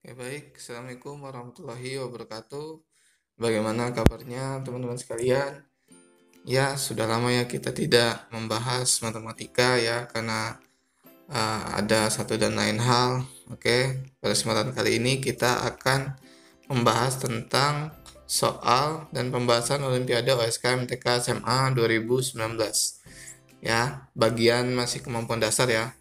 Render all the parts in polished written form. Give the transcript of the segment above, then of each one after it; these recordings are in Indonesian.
Oke, baik. Assalamualaikum warahmatullahi wabarakatuh. Bagaimana kabarnya teman-teman sekalian? Ya, sudah lama ya kita tidak membahas matematika ya, karena ada satu dan lain hal. Oke, pada kesempatan kali ini kita akan membahas tentang soal dan pembahasan Olimpiade OSK MTK SMA 2019. Ya, bagian masih kemampuan dasar ya.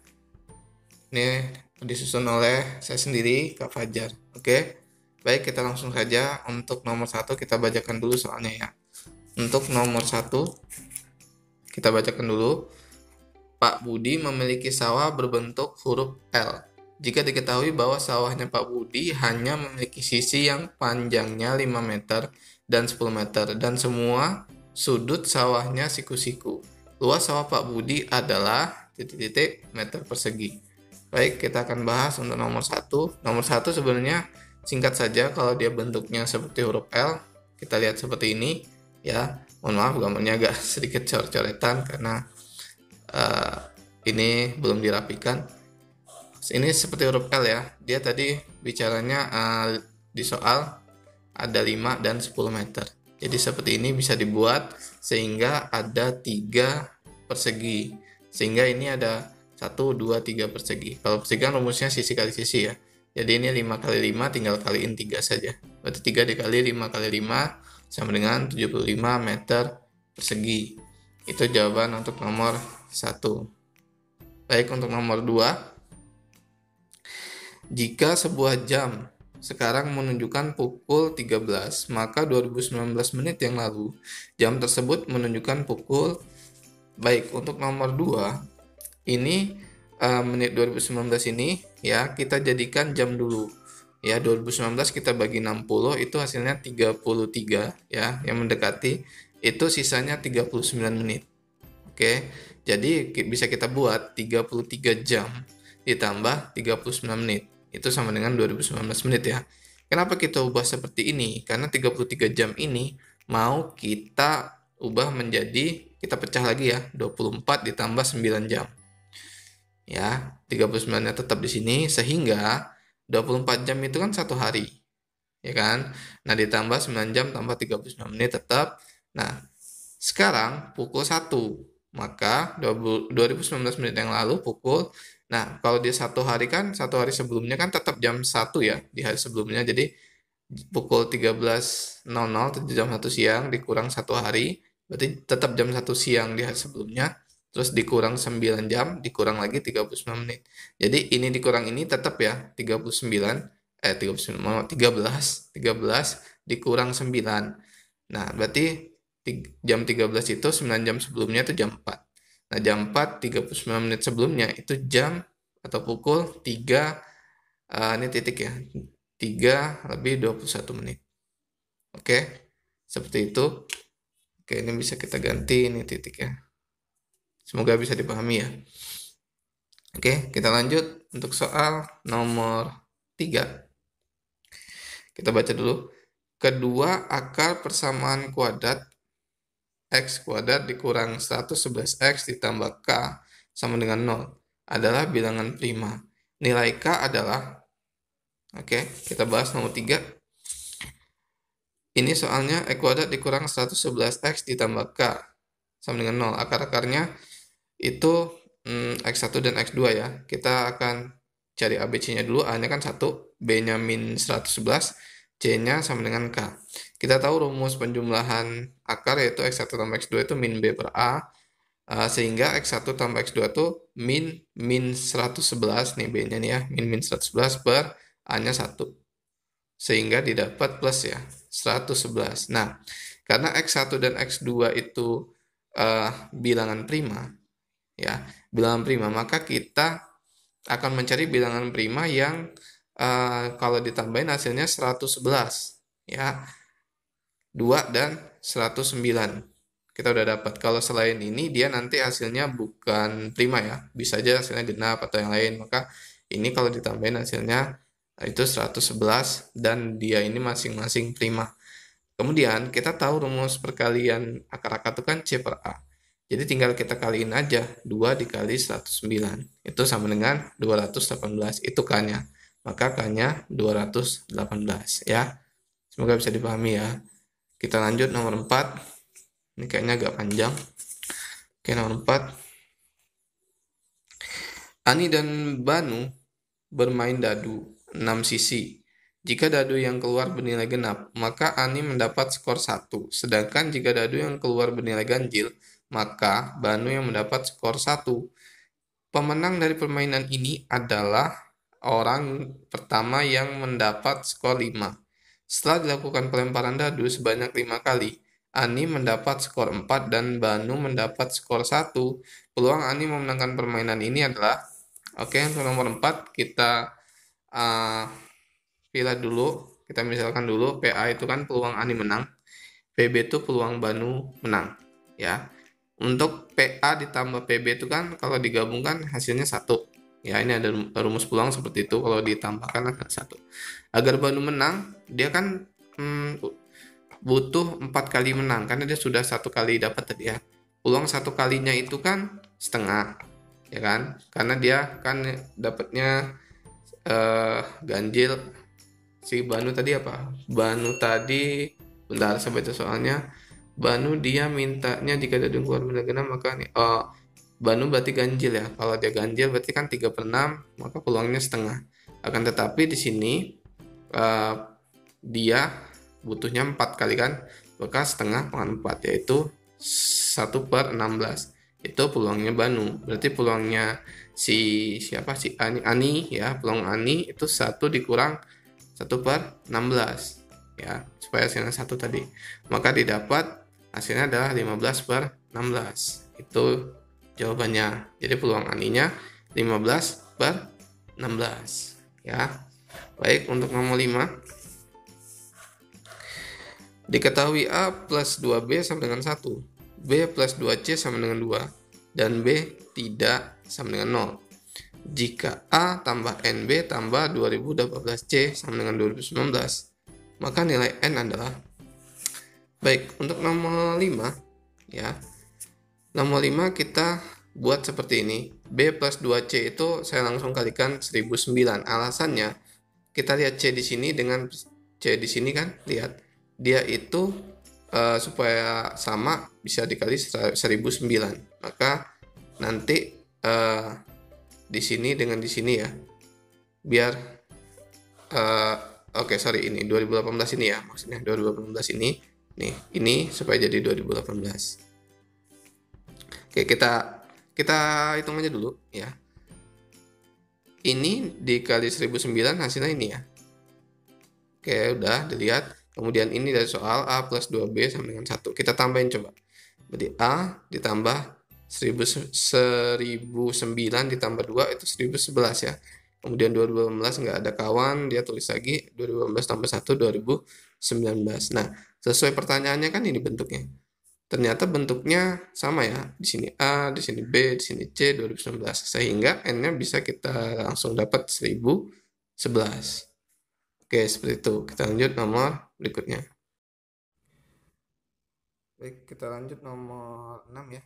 Ini disusun oleh saya sendiri, Kak Fajar. Oke, baik, kita langsung saja. Untuk nomor satu kita bacakan dulu soalnya ya. Untuk nomor satu kita bacakan dulu. Pak Budi memiliki sawah berbentuk huruf L. Jika diketahui bahwa sawahnya Pak Budi hanya memiliki sisi yang panjangnya 5 meter dan 10 meter dan semua sudut sawahnya siku-siku. Luas sawah Pak Budi adalah titik-titik meter persegi. Baik, kita akan bahas untuk nomor satu. Nomor satu sebenarnya singkat saja, kalau dia bentuknya seperti huruf L, kita lihat seperti ini ya. Mohon maaf gambarnya agak sedikit coret-coretan karena uh, ini belum dirapikan. Ini seperti huruf L ya. Dia tadi bicaranya di soal ada 5 dan 10 meter. Jadi seperti ini bisa dibuat sehingga ada 3 persegi. Sehingga ini ada 1, 2, 3 persegi. Kalau persegi kan rumusnya sisi kali sisi ya. Jadi ini 5 kali 5 tinggal kaliin 3 saja. Berarti 3 dikali 5 kali 5 sama dengan 75 meter persegi. Itu jawaban untuk nomor 1. Baik, untuk nomor 2. Jika sebuah jam sekarang menunjukkan pukul 13, maka 2019 menit yang lalu jam tersebut menunjukkan pukul. Baik, untuk nomor 2 ini menit 2019 ini ya kita jadikan jam dulu. Ya, 2019 kita bagi 60 itu hasilnya 33 ya, yang mendekati itu sisanya 39 menit. Oke. Jadi bisa kita buat 33 jam ditambah 39 menit. Itu sama dengan 2019 menit ya. Kenapa kita ubah seperti ini? Karena 33 jam ini mau kita ubah menjadi, kita pecah lagi ya, 24 ditambah 9 jam. Ya, 39-nya tetap di sini sehingga 24 jam itu kan satu hari. Ya kan? Nah, ditambah 9 jam tambah 39 menit tetap. Nah, sekarang pukul 1. Maka 2019 menit yang lalu pukul. Nah, kalau dia satu hari kan, satu hari sebelumnya kan tetap jam 1 ya di hari sebelumnya. Jadi pukul 13.00 atau jam 1 siang dikurang satu hari, berarti tetap jam 1 siang di hari sebelumnya. Terus dikurang 9 jam, dikurang lagi 39 menit. Jadi ini dikurang ini tetap ya 39, 39, 13 dikurang 9. Nah, berarti jam 13 itu 9 jam sebelumnya itu jam 4. Nah, jam 4 39 menit sebelumnya itu jam atau pukul 3, ini titik ya. 3 lebih 21 menit. Oke. Seperti itu. Oke, ini bisa kita ganti ini titik ya. Semoga bisa dipahami ya. Oke, kita lanjut untuk soal nomor 3. Kita baca dulu. Kedua akar persamaan kuadrat x kuadrat dikurang 111x ditambah k sama dengan 0 adalah bilangan prima. Nilai k adalah, oke, kita bahas nomor 3. Ini soalnya x kuadrat dikurang 111x ditambah k sama dengan 0. Akar-akarnya itu x1 dan x2 ya. Kita akan cari ABC-nya dulu. A-nya kan 1, B-nya min 111, C-nya sama dengan K. Kita tahu rumus penjumlahan akar yaitu x1 tambah x2 itu min B per A. Sehingga x1 tambah x2 itu min 111 nih, B-nya nih ya, min 111 per A-nya 1. Sehingga didapat plus ya, 111. Nah, karena x1 dan x2 itu bilangan prima, ya, bilangan prima, maka kita akan mencari bilangan prima yang kalau ditambahin hasilnya 111 ya, 2 dan 109 kita udah dapat. Kalau selain ini dia nanti hasilnya bukan prima ya, bisa aja hasilnya genap atau yang lain, maka ini kalau ditambahin hasilnya itu 111 dan dia ini masing-masing prima. Kemudian kita tahu rumus perkalian akar-akar itu kan C per A. Jadi tinggal kita kaliin aja 2 dikali 109. Itu sama dengan 218. Itu K-nya. maka K-nya 218 ya. Semoga bisa dipahami ya. Kita lanjut nomor 4. Ini kayaknya agak panjang. Oke, nomor 4. Ani dan Banu bermain dadu 6 sisi. Jika dadu yang keluar bernilai genap, maka Ani mendapat skor 1. Sedangkan jika dadu yang keluar bernilai ganjil, maka Banu yang mendapat skor 1. Pemenang dari permainan ini adalah orang pertama yang mendapat skor 5. Setelah dilakukan pelemparan dadu sebanyak 5 kali, Ani mendapat skor 4 dan Banu mendapat skor 1. Peluang Ani memenangkan permainan ini adalah, oke, untuk nomor 4 kita pilih dulu. Kita misalkan dulu PA itu kan peluang Ani menang, PB itu peluang Banu menang ya. Untuk PA ditambah PB itu kan kalau digabungkan hasilnya 1. Ya, ini ada rumus peluang seperti itu, kalau ditambahkan akan 1. Agar Banu menang, dia kan butuh 4 kali menang, karena dia sudah 1 kali dapat tadi ya. Peluang 1 kalinya itu kan setengah, ya kan? Karena dia kan dapatnya ganjil. Si Banu tadi apa? Banu tadi, bentar saya baca soalnya. Banu dia mintanya jika dadu keluar benda genap maka nih, Banu berarti ganjil ya. Kalau dia ganjil berarti kan 3/6, maka peluangnya setengah. Akan tetapi di sini dia butuhnya 4 kali kan, maka setengah pangkat 4 yaitu 1/16. Itu peluangnya Banu. Berarti peluangnya si siapa, si Ani ya, peluang Ani itu 1 dikurang 1/16 ya, supaya hasilnya 1 tadi. Maka didapat hasilnya adalah 15/16. Itu jawabannya. Jadi peluang Aninya 15/16 ya. Baik, untuk nomor 5. Diketahui A plus 2B sama dengan 1, B plus 2C sama dengan 2, dan B tidak sama dengan 0. Jika A tambah NB tambah 2018C sama dengan 2019, maka nilai N adalah. Baik, untuk nomor 5 ya. Nomor 5 kita buat seperti ini. B plus 2C itu saya langsung kalikan 1009. Alasannya kita lihat C di sini dengan C di sini kan, lihat dia itu supaya sama bisa dikali 1009. Maka nanti di sini dengan di sini ya. Biar oke, sorry, ini 2018 ini ya, maksudnya 2018 ini. Nih, ini supaya jadi 2018. Oke, kita hitung aja dulu ya. Ini dikali 1009 hasilnya ini ya. Oke, udah dilihat. Kemudian ini dari soal A plus 2B sama dengan 1. Kita tambahin coba. Berarti A ditambah 1009 ditambah 2 itu 1011 ya. Kemudian 2018 nggak ada kawan, dia tulis lagi 2018 tambah 1 2019. Nah, sesuai pertanyaannya kan ini bentuknya. Ternyata bentuknya sama ya. Di sini A, di sini B, di sini C 2019. Sehingga N-nya bisa kita langsung dapat 1011. Oke, seperti itu. Kita lanjut nomor berikutnya. Baik, kita lanjut nomor 6 ya.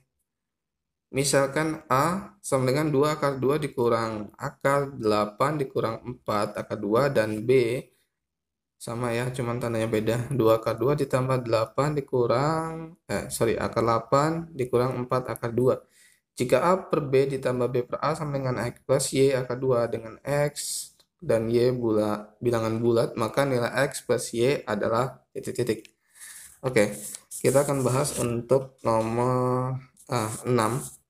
Misalkan A sama dengan 2 akar 2 dikurang akar 8 dikurang 4 akar 2, dan B sama ya, cuman tandanya beda. 2 akar 2 ditambah 8 dikurang akar 8 dikurang 4 akar 2. Jika A per B ditambah B per A sama dengan X plus Y akar 2 dengan X dan Y bilangan bulat, maka nilai X plus Y adalah titik-titik. Oke, kita akan bahas untuk nomor 6.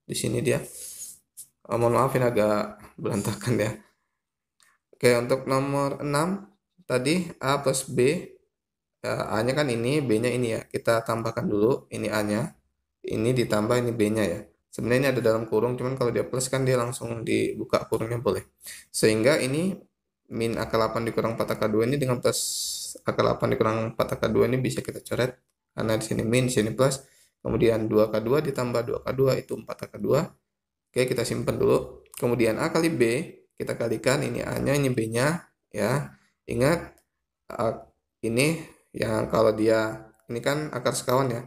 Di sini dia. Mohon maaf ini agak berantakan ya. Oke, untuk nomor 6 tadi A plus B, A-nya kan ini, B-nya ini ya. Kita tambahkan dulu, ini A-nya, ini ditambah ini B-nya ya. Sebenarnya ini ada dalam kurung, cuman kalau dia plus kan dia langsung dibuka kurungnya boleh. Sehingga ini min akar 8 dikurang 4 akar 2 ini dengan plus akar 8 dikurang 4 akar 2 ini bisa kita coret. Karena di sini min, di sini plus. Kemudian 2 akar 2 ditambah 2 akar 2 itu 4 akar 2. Oke, kita simpan dulu. Kemudian A kali B, kita kalikan ini A-nya, ini B-nya ya. Ingat ini yang kalau dia ini kan akar sekawan ya.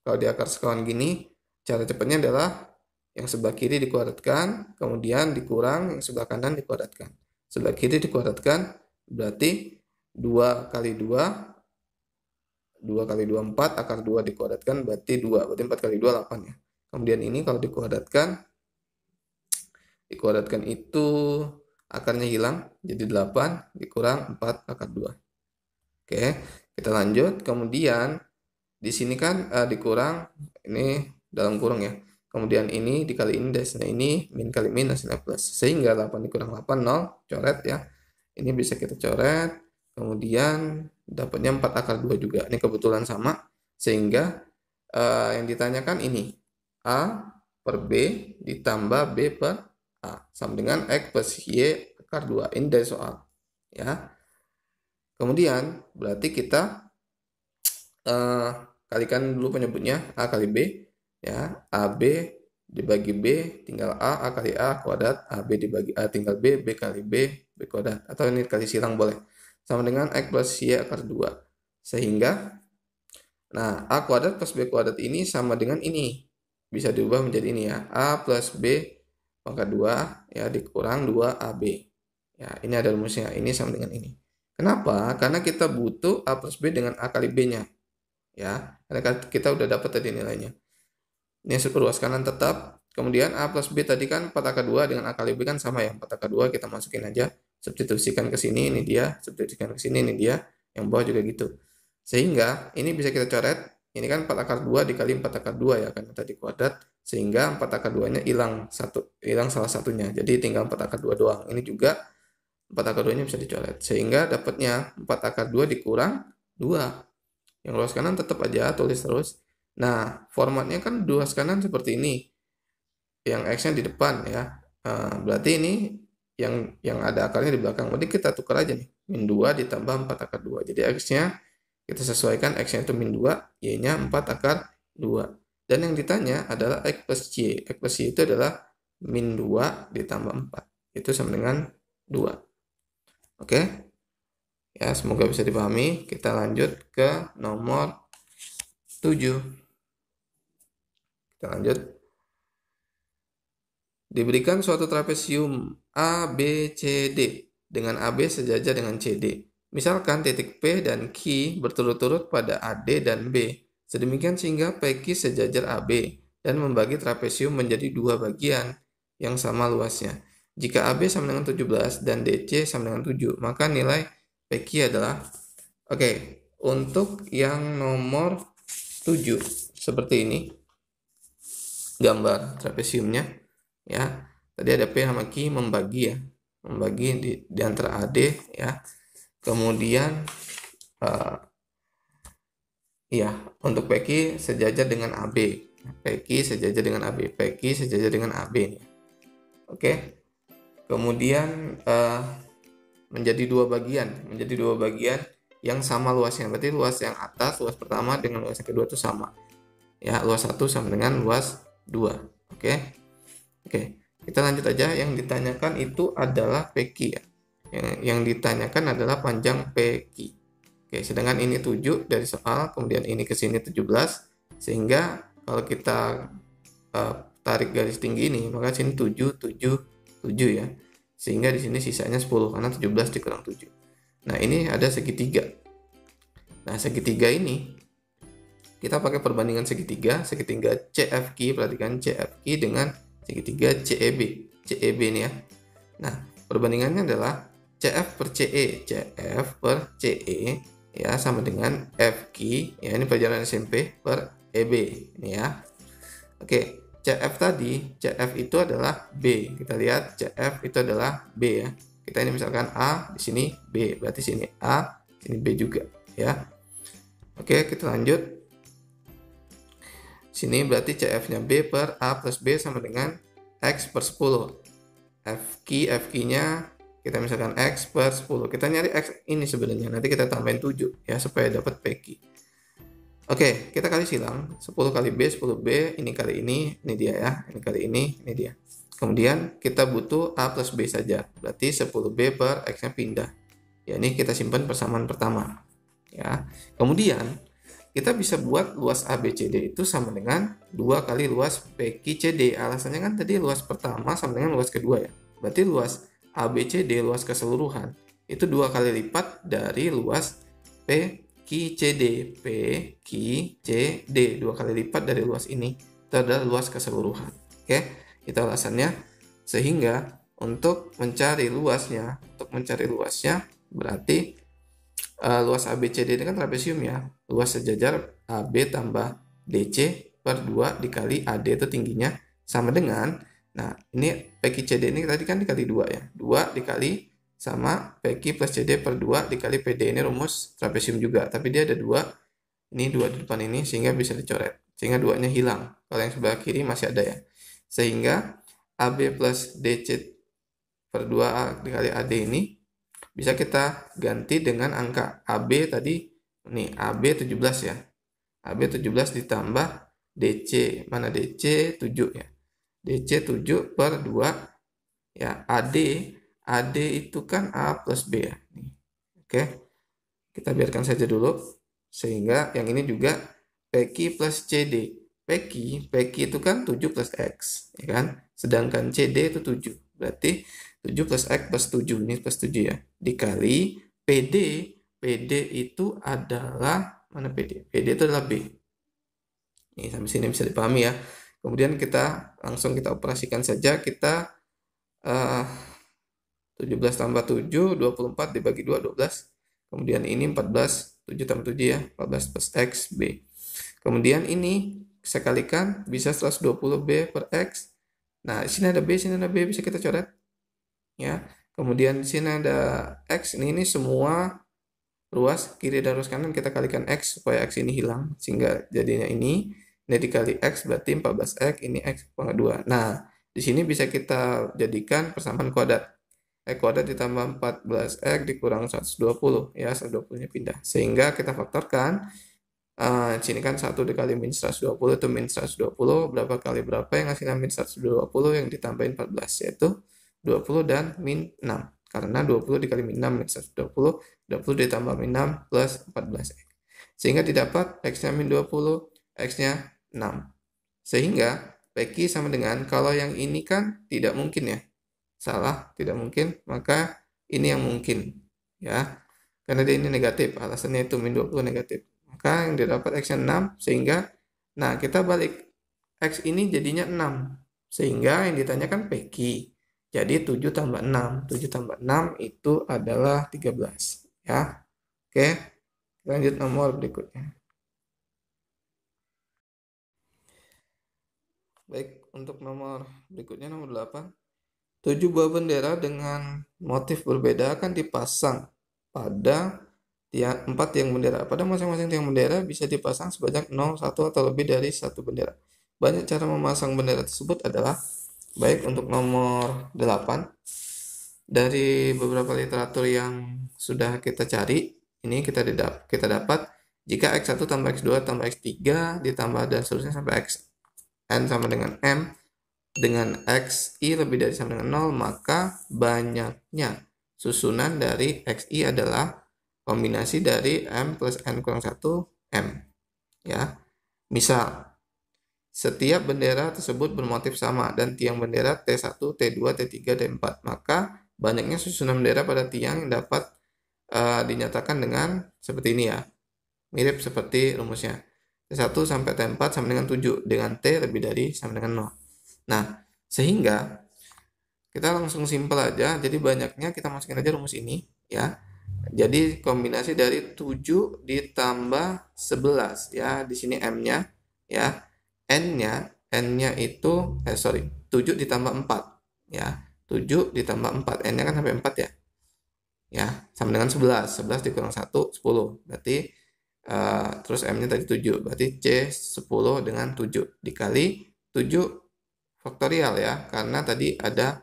Kalau dia akar sekawan gini, cara cepatnya adalah yang sebelah kiri dikuadratkan, kemudian dikurang yang sebelah kanan dikuadratkan. sebelah kiri dikuadratkan, berarti 2 kali 2, 2 kali 2 4, akar 2 dikuadratkan berarti 2, berarti 4 kali 2 8 ya. Kemudian ini kalau dikuadratkan itu akarnya hilang, jadi 8 dikurang 4 akar 2. Oke, kita lanjut. Kemudian di sini kan dikurang, ini dalam kurung ya. Kemudian ini dikali ini, hasilnya ini, min kali min hasilnya plus. Sehingga 8 dikurang 8, 0, coret ya. Ini bisa kita coret. Kemudian dapatnya 4 akar 2 juga. Ini kebetulan sama. Sehingga yang ditanyakan ini, A per B ditambah B per A. Sama dengan X plus Y akar 2. Ini dari soal. Ya. Kemudian berarti kita kalikan dulu penyebutnya A kali B. Ya, AB dibagi B tinggal A kali A kuadrat, AB dibagi A tinggal B kali B kuadrat, atau ini kali silang boleh, sama dengan X plus Y akar 2. Sehingga nah A kuadrat plus B kuadrat ini sama dengan ini, bisa diubah menjadi ini ya, A plus B pangkat 2 ya dikurang 2AB ya. Ini ada rumusnya, ini sama dengan ini. Kenapa? Karena kita butuh A plus B dengan A kali B nya ya, karena kita udah dapat tadi nilainya. Ini ruas kanan tetap. Kemudian A plus B tadi kan 4 akar 2 dengan A kali B kan sama ya. 4 akar 2 kita masukin aja. Substitusikan ke sini, ini dia. Substitusikan ke sini, ini dia. Yang bawah juga gitu. Sehingga ini bisa kita coret. Ini kan 4 akar 2 dikali 4 akar 2 ya. Karena tadi kuadrat. Sehingga 4 akar 2-nya hilang salah satunya. Jadi tinggal 4 akar 2 doang. Ini juga 4 akar 2-nya bisa dicoret. Sehingga dapatnya 4 akar 2 dikurang 2. Yang ruas kanan tetap aja, tulis terus. Nah, formatnya kan ruas kanan seperti ini. Yang X-nya di depan ya. Berarti ini yang ada akarnya di belakang. Berarti kita tukar aja nih. Min 2 ditambah 4 akar 2. Jadi X-nya kita sesuaikan, X-nya itu min 2, Y-nya 4 akar 2. Dan yang ditanya adalah X plus Y. X plus Y itu adalah min 2 ditambah 4. Itu sama dengan 2. Oke? Ya, semoga bisa dipahami. Kita lanjut ke nomor 7. Kita lanjut. Diberikan suatu trapesium A, B, C, D dengan AB sejajar dengan CD. Misalkan titik P dan Q berturut-turut pada AD dan B. Sedemikian sehingga PQ sejajar AB dan membagi trapesium menjadi dua bagian yang sama luasnya. Jika AB sama dengan 17 dan DC sama dengan 7, maka nilai PQ adalah, untuk yang nomor 7 seperti ini gambar trapesiumnya ya. Tadi ada P sama Q membagi di antara AD ya. Kemudian untuk PQ sejajar dengan AB. PQ sejajar dengan AB, PQ sejajar dengan AB nih. Oke. Kemudian menjadi dua bagian yang sama luasnya. Berarti luas yang atas, luas pertama dengan luas yang kedua itu sama. Ya, luas 1 sama dengan luas 2. Oke. Kita lanjut aja. Yang ditanyakan itu adalah PQ ya. Yang ditanyakan adalah panjang PQ. Sedangkan ini 7 dari soal, kemudian ini ke sini 17. Sehingga kalau kita tarik garis tinggi ini, maka sini 7 ya. Sehingga di sini sisanya 10 karena 17 dikurang 7. Nah, ini ada segitiga. Nah, segitiga ini kita pakai perbandingan segitiga CFQ, perhatikan CFQ dengan segitiga CEB ini ya. Nah, perbandingannya adalah CF per CE ya sama dengan FQ ya, ini pelajaran SMP, per EB ini ya. Oke, CF tadi, CF itu adalah B. Kita lihat CF itu adalah B ya. Kita ini misalkan A, di sini B, berarti sini A, sini B juga ya. Oke, kita lanjut. Sini berarti CF-nya B per A plus B sama dengan X per 10. FQ-nya kita misalkan X per 10. Kita nyari X ini sebenarnya. Nanti kita tambahin 7 ya supaya dapat PQ. Oke, kita kali silang. 10 kali B, 10B. Ini kali ini dia ya. Ini kali ini dia. Kemudian kita butuh A plus B saja. Berarti 10B per X-nya pindah. Ya, ini kita simpan persamaan pertama. Ya. Kemudian kita bisa buat luas ABCD itu sama dengan 2 kali luas PQCD. Alasannya kan tadi luas pertama sama dengan luas kedua ya. Berarti luas ABCD luas keseluruhan itu 2 kali lipat dari luas PQCD. PQCD 2 kali lipat dari luas ini. Itu adalah luas keseluruhan. Oke, itu alasannya. Sehingga untuk mencari luasnya berarti luas ABCD ini kan trapesium ya. Luas sejajar AB tambah DC per 2 dikali AD itu tingginya sama dengan, nah ini PQCD ini tadi kan dikali 2 ya. 2 dikali sama PQ plus CD per 2 dikali PD. Ini rumus trapesium juga, tapi dia ada 2. Ini 2 di depan ini sehingga bisa dicoret. Sehingga 2-nya hilang. Kalau yang sebelah kiri masih ada ya. Sehingga AB plus DC per 2 dikali AD ini bisa kita ganti dengan angka AB tadi. Nih, AB 17 ya. AB 17 ditambah DC. Mana DC? 7 ya. DC 7 per 2 ya. AD itu kan A plus B ya. Nih. Oke. Kita biarkan saja dulu. Sehingga yang ini juga PQ plus CD. PQ itu kan 7 plus X. Ya kan? Sedangkan CD itu 7. Berarti 7 plus X plus 7. Ini plus 7 ya. Dikali PD. PD itu adalah, mana PD? PD itu adalah B. Ini sampai sini bisa dipahami ya. Kemudian kita langsung kita operasikan saja. Kita 17 tambah 7, 24 dibagi 2, 12. Kemudian ini 14, 7 tambah 7 ya, 14 plus X, B. Kemudian ini saya kalikan, bisa 120B per X. Nah, di sini ada B, sini ada B, bisa kita coret. Ya. Kemudian di sini ada X, ini semua ruas kiri dan ruas kanan kita kalikan X supaya X ini hilang. Sehingga jadinya ini dikali X berarti 14X, ini X pangkat 2. Nah, di sini bisa kita jadikan persamaan kuadrat. X kuadrat ditambah 14X dikurang 120 ya, 120-nya pindah. Sehingga kita faktorkan, sini kan 1 dikali min 120 itu min 120, berapa kali berapa yang hasilnya min 120 yang ditambahin 14 yaitu 20 dan min 6. Karena 20 dikali min 6 min 120, 20 ditambah min 6 plus 14X. Sehingga didapat X-nya min 20, X-nya 6. Sehingga PQ sama dengan, kalau yang ini kan tidak mungkin ya. Salah, tidak mungkin, maka ini yang mungkin ya. Karena dia ini negatif, alasannya itu min 20 negatif. Maka yang didapat X-nya 6, sehingga nah kita balik X ini jadinya 6. Sehingga yang ditanyakan PQ. Jadi 7 tambah 6. 7 tambah 6 itu adalah 13 ya. Oke. Lanjut nomor berikutnya. Baik, untuk nomor berikutnya nomor 8. 7 buah bendera dengan motif berbeda akan dipasang pada tiang 4 tiang bendera. Pada masing-masing tiang bendera bisa dipasang sebanyak 0, 1 atau lebih dari 1 bendera. Banyak cara memasang bendera tersebut adalah, baik untuk nomor 8, dari beberapa literatur yang sudah kita cari, ini kita dapat jika X1 tambah X2 tambah X3 ditambah dan seterusnya sampai Xn sama dengan M dengan Xi lebih dari sama dengan 0, maka banyaknya susunan dari Xi adalah kombinasi dari M plus N kurang 1 M. Ya. Misal, setiap bendera tersebut bermotif sama dan tiang bendera T1, T2, T3, T4, maka banyaknya susunan bendera pada tiang yang dapat dinyatakan dengan seperti ini ya. Mirip seperti rumusnya. T1 sampai T4 sama dengan 7, dengan T lebih dari sama dengan 0. Nah, sehingga kita langsung simpel aja. Jadi banyaknya kita masukin aja rumus ini ya. Jadi kombinasi dari 7 ditambah 11 ya. Di sini M-nya ya. N-nya itu 7 ditambah 4 ya. 7 ditambah 4. N-nya kan sampai 4 ya. Ya, sama dengan 11. 11 dikurang 1, 10. Berarti terus M-nya tadi 7. Berarti C 10 dengan 7 dikali 7 faktorial ya, karena tadi ada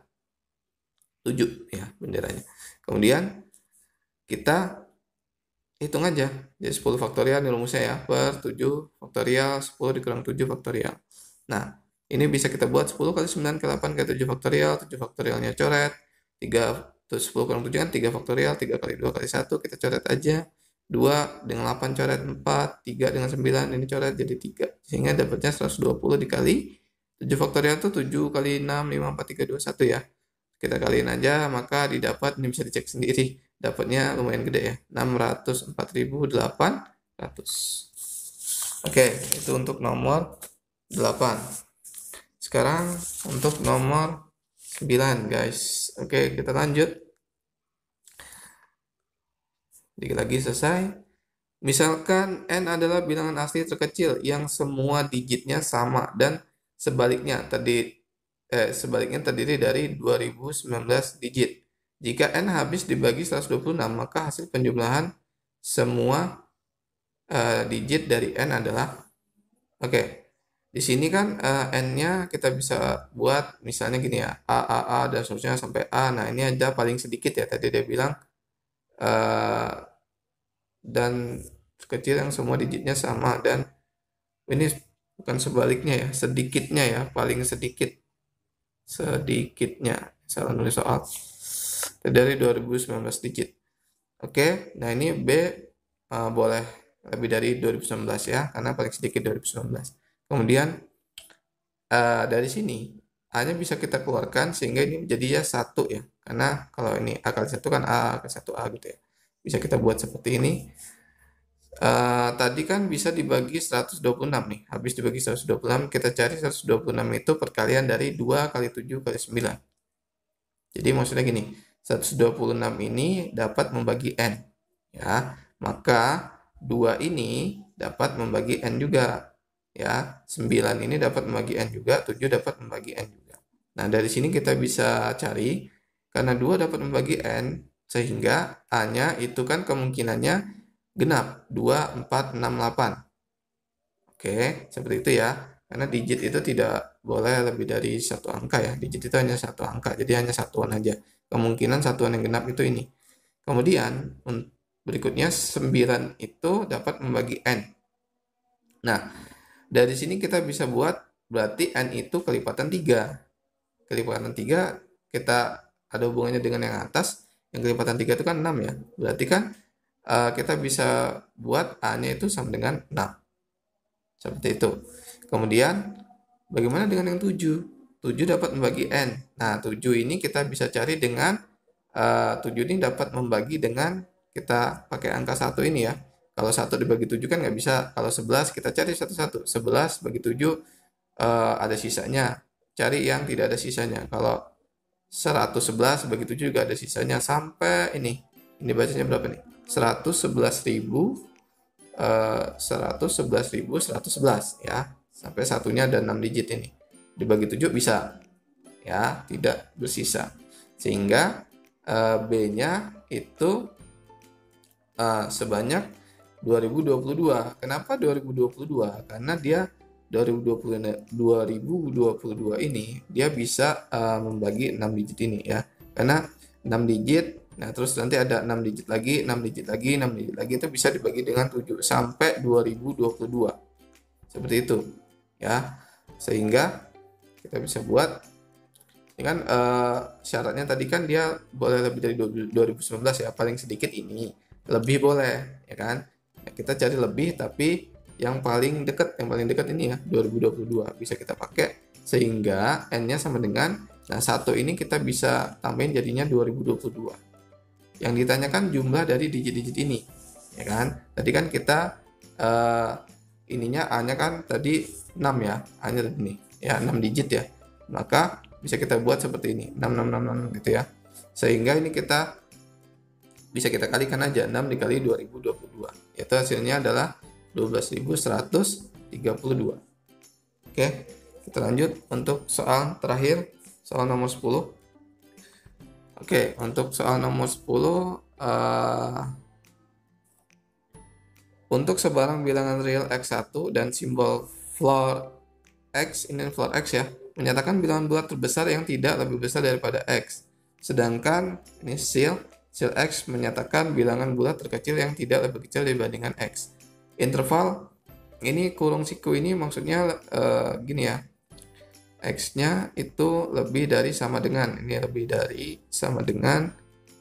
7 ya benderanya. Kemudian kita hitung aja. Jadi 10 faktorial ini rumusnya ya, per 7 faktorial 10 dikurang 7 faktorial. Nah, ini bisa kita buat 10 kali 9 kali 8 kali 7 faktorial. 7 faktorialnya coret. 3 terus 10 kurang 7 kan 3 faktorial. 3 kali 2 kali 1 kita coret aja. 2 dengan 8 coret 4. 3 dengan 9 ini coret jadi 3. Sehingga dapatnya 120 dikali 7 faktorial itu 7 kali 6, 5, 4, 3, 2, 1 ya. kita kaliin aja, maka didapat, ini bisa dicek sendiri, dapatnya lumayan gede ya, 604.800. Oke, itu untuk nomor 8. Sekarang untuk nomor 9 guys. Oke, kita lanjut. Dikit lagi selesai. Misalkan n adalah bilangan asli terkecil yang semua digitnya sama dan sebaliknya terdiri dari 2019 digit. Jika n habis dibagi 126, maka hasil penjumlahan semua digit dari n adalah, oke, di sini kan n-nya kita bisa buat misalnya gini ya, a dan seterusnya sampai a. Nah, ini ada paling sedikit ya, tadi dia bilang dan kecil yang semua digitnya sama, dan ini bukan sebaliknya ya, sedikitnya ya, paling sedikitnya, salah nulis soal, dari 2019 digit. Oke, nah ini B boleh lebih dari 2019 ya, karena paling sedikit 2019. Kemudian dari sini A-nya bisa kita keluarkan sehingga ini menjadi ya 1 ya, karena kalau ini A kali 1 kan A kali 1A gitu ya. Bisa kita buat seperti ini. Tadi kan bisa dibagi 126 nih. Habis dibagi 126, kita cari 126 itu perkalian dari 2 kali 7 kali 9. Jadi maksudnya gini, 126 ini dapat membagi n ya. Maka 2 ini dapat membagi n juga ya. 9 ini dapat membagi n juga, 7 dapat membagi n juga. Nah, dari sini kita bisa cari karena 2 dapat membagi n, sehingga A-nya itu kan kemungkinannya genap, 2, 4, 6, 8. Oke, seperti itu ya. Karena digit itu tidak boleh lebih dari satu angka ya. Digit itu hanya satu angka, jadi hanya satuan aja. Kemungkinan satuan yang genap itu ini. Kemudian berikutnya 9 itu dapat membagi n. Nah, dari sini kita bisa buat berarti n itu kelipatan 3. Kelipatan 3 kita ada hubungannya dengan yang atas. Yang kelipatan 3 itu kan 6 ya. Berarti kan kita bisa buat A-nya itu sama dengan 6. Seperti itu. Kemudian bagaimana dengan yang 7? 7 dapat membagi n. Nah, 7 ini kita bisa cari dengan 7 ini dapat membagi dengan kita pakai angka 1 ini ya. Kalau 1 dibagi 7 kan nggak bisa. Kalau 11 kita cari satu-satu. 11 bagi 7 ada sisanya. Cari yang tidak ada sisanya. Kalau 111 bagi 7 juga ada sisanya sampai ini. Ini bacanya berapa nih? 111.111 ya. Sampai satunya ada 6 digit ini. Dibagi 7 bisa ya, tidak bersisa. Sehingga B-nya itu sebanyak 2022. Kenapa 2022? Karena dia 2022 ini dia bisa membagi 6 digit ini ya. Karena 6 digit, nah terus nanti ada 6 digit lagi, 6 digit lagi, 6 digit lagi, itu bisa dibagi dengan 7 sampai 2022. Seperti itu ya. Sehingga kita bisa buat ini kan syaratnya tadi kan dia boleh lebih dari 2019 ya, paling sedikit ini. Lebih boleh ya kan. Nah, kita cari lebih tapi yang paling dekat ini ya 2022 bisa kita pakai sehingga n-nya sama dengan, nah 1 ini kita bisa tambahin jadinya 2022. Yang ditanyakan jumlah dari digit-digit ini ya kan. Tadi kan kita ininya A-nya kan tadi 6 ya, A-nya tadi nih ya 6 digit ya. Maka bisa kita buat seperti ini 6 gitu ya. Sehingga ini kita bisa kita kalikan aja 6 dikali 2022. Itu hasilnya adalah 12.132. Oke, kita lanjut untuk soal terakhir, soal nomor 10. Oke, untuk soal nomor 10 untuk sebarang bilangan real x1 dan simbol floor x, ini floor x ya, menyatakan bilangan bulat terbesar yang tidak lebih besar daripada x. Sedangkan ini seal x menyatakan bilangan bulat terkecil yang tidak lebih kecil dibandingkan x. Interval ini kurung siku ini maksudnya gini ya, x-nya itu lebih dari sama dengan, ini lebih dari sama dengan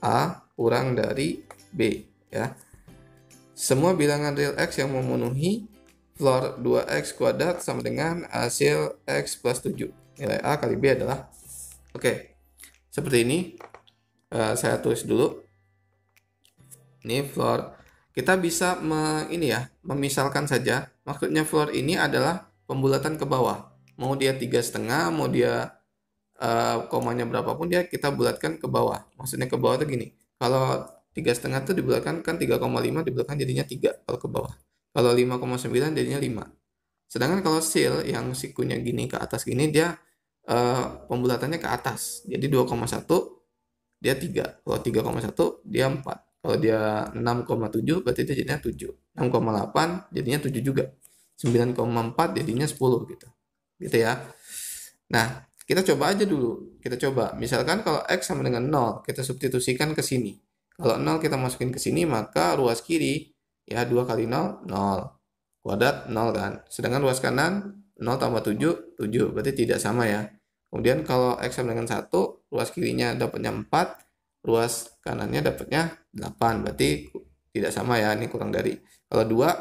a kurang dari b ya. Semua bilangan real x yang memenuhi floor 2x kuadrat sama dengan hasil x plus 7. Nilai a kali b adalah, oke, seperti ini. Saya tulis dulu. Ini floor. Kita bisa memisalkan saja. Maksudnya floor ini adalah pembulatan ke bawah. Mau dia 3,5, mau dia komanya berapapun dia kita bulatkan ke bawah. Maksudnya ke bawah itu gini. Kalau 3,5 itu dibulatkan kan 3,5 dibulatkan jadinya 3 kalau ke bawah. Kalau 5,9 jadinya 5. Sedangkan kalau seal yang sikunya gini ke atas gini dia pembulatannya ke atas. Jadi 2,1 dia 3. Kalau 3,1 dia 4. Kalau dia 6,7 berarti dia jadinya 7. 6,8 jadinya 7 juga. 9,4 jadinya 10 gitu. Gitu ya. Nah, kita coba aja dulu. Kita coba. Misalkan kalau X sama dengan 0, kita substitusikan ke sini. Kalau 0 kita masukin ke sini, maka ruas kiri, ya 2 kali 0, 0. Kuadrat 0 kan. Sedangkan ruas kanan, 0 tambah 7, 7. Berarti tidak sama ya. Kemudian kalau X sama dengan 1, ruas kirinya dapatnya 4, ruas kanannya dapatnya 8. Berarti tidak sama ya. Ini kurang dari. Kalau 2,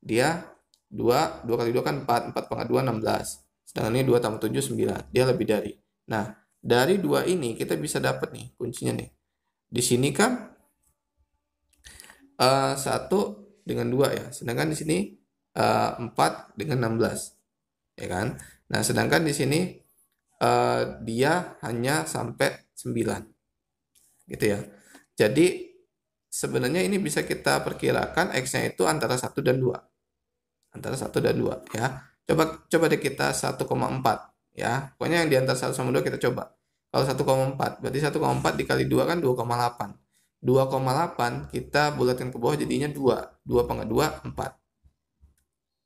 dia 2 kali 2 kan 4. 4 pangkat 2, 16. Sedangkan ini 2 tambah 7, 9. Dia lebih dari. Nah, dari 2 ini kita bisa dapat nih kuncinya nih. Di sini kan 1 dengan 2 ya. Sedangkan di sini 4 dengan 16. Ya kan? Nah, sedangkan di sini dia hanya sampai 9. Gitu ya. Jadi sebenarnya ini bisa kita perkirakan X-nya itu antara 1 dan 2. Antara 1 dan 2 ya. Coba deh kita 1,4 ya. Pokoknya yang di antara 1 sama 2 kita coba. Kalau 1,4 berarti 1,4 dikali 2 kan 2,8. 2,8 kita bulatkan ke bawah jadinya 2. 2 pangkat 2, 4.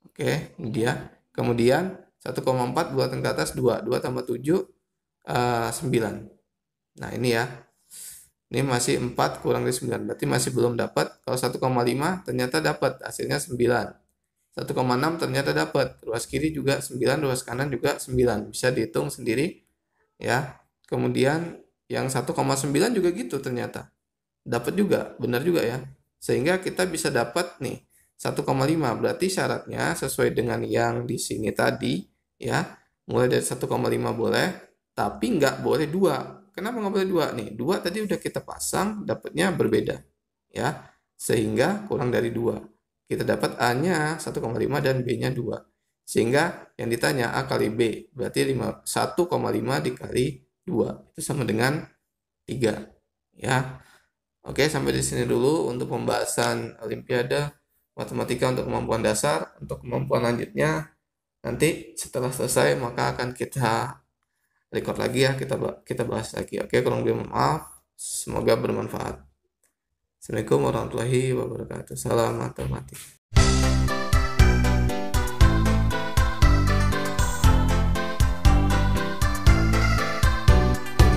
Oke, ini dia. Kemudian 1,4 bulatkan ke atas 2. 2 tambah 7, 9. Nah, ini ya. Ini masih 4 kurang dari 9. Berarti masih belum dapat. Kalau 1,5 ternyata dapat. Hasilnya 9. 1,6 ternyata dapat. Ruas kiri juga 9, ruas kanan juga 9. Bisa dihitung sendiri ya. Kemudian yang 1,9 juga gitu ternyata. Dapat juga, benar juga ya. Sehingga kita bisa dapat nih 1,5. Berarti syaratnya sesuai dengan yang di sini tadi ya. Mulai dari 1,5 boleh, tapi nggak boleh 2. Kenapa nggak boleh 2 nih? 2 tadi udah kita pasang, dapatnya berbeda ya. Sehingga kurang dari 2. Kita dapat A-nya 1,5 dan B-nya 2. Sehingga yang ditanya A kali B, berarti 1,5 dikali 2. Itu sama dengan 3. Ya. Oke, sampai di sini dulu untuk pembahasan Olimpiade Matematika untuk kemampuan dasar. Untuk kemampuan lanjutnya, nanti setelah selesai maka akan kita record lagi ya, kita bahas lagi. Oke, kurang lebih maaf. Semoga bermanfaat. Assalamualaikum warahmatullahi wabarakatuh. Salam matematika.